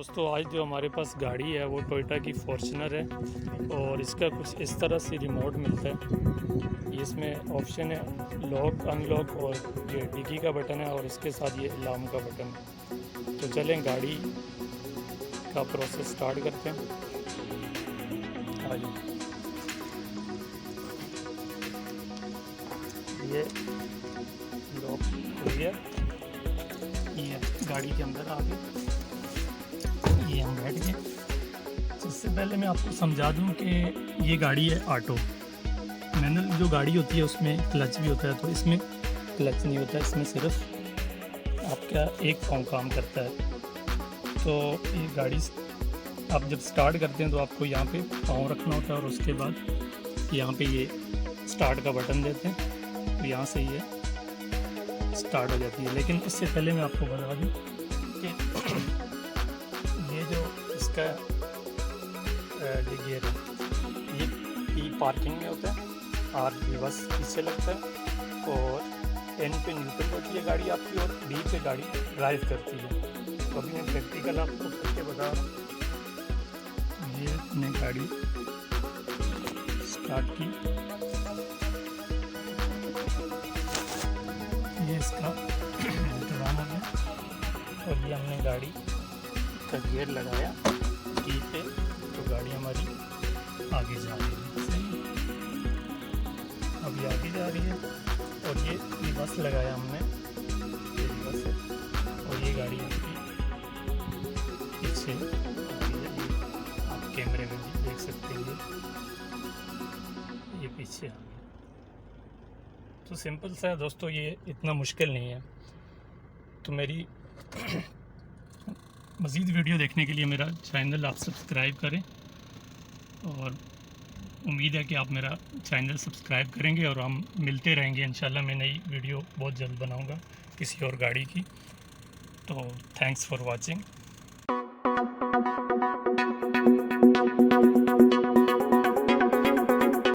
दोस्तों आज जो हमारे पास गाड़ी है वो टोयोटा की फॉर्च्यूनर है और इसका कुछ इस तरह से रिमोट मिलता है। इसमें ऑप्शन है लॉक अनलॉक और ये डिगी का बटन है और इसके साथ ये अलार्म का बटन है। तो चलें गाड़ी का प्रोसेस स्टार्ट करते हैं। आइए, ये लॉक खुल गया, ये गाड़ी के अंदर आ गए, ये हम बैठ गए। इससे पहले मैं आपको समझा दूं कि ये गाड़ी है ऑटो। मैनुअल जो गाड़ी होती है उसमें क्लच भी होता है, तो इसमें क्लच नहीं होता है, इसमें सिर्फ आपका एक पाँव काम करता है। तो ये गाड़ी आप जब स्टार्ट करते हैं तो आपको यहाँ पे पाँव रखना होता है और उसके बाद यहाँ पे ये स्टार्ट का बटन देते हैं, तो यहाँ से ये स्टार्ट हो जाती है। लेकिन इससे पहले मैं आपको बता दूँ कि ये जो इसका ये गियर है ये पी पार्किंग में होता है, आर रिवर्स पीछे लगता है और एन पे न्यूट्रल होती है गाड़ी आपकी और बी पे गाड़ी ड्राइव करती है। तो अभी मैं प्रैक्टिकल आपको करके बता रहा हूँ। ये मैंने गाड़ी स्टार्ट की, ये इसका मीटर ऑन हो गया और ये हमने गाड़ी का गियर लगाया की पे, तो गाड़ी हमारी आगे जा रही है। सही, अभी आगे जा रही है और ये रिवर्स लगाया हमने, ये रिवर्स है और ये गाड़ी आपकी पीछे आप कैमरे में भी देख सकते हैं, ये पीछे आ गई। तो सिंपल सा है दोस्तों, ये इतना मुश्किल नहीं है। तो मेरी मज़ीद वीडियो देखने के लिए मेरा चैनल आप सब्सक्राइब करें और उम्मीद है कि आप मेरा चैनल सब्सक्राइब करेंगे और हम मिलते रहेंगे इंशाल्लाह। मैं नई वीडियो बहुत जल्द बनाऊंगा किसी और गाड़ी की। तो थैंक्स फॉर वाचिंग।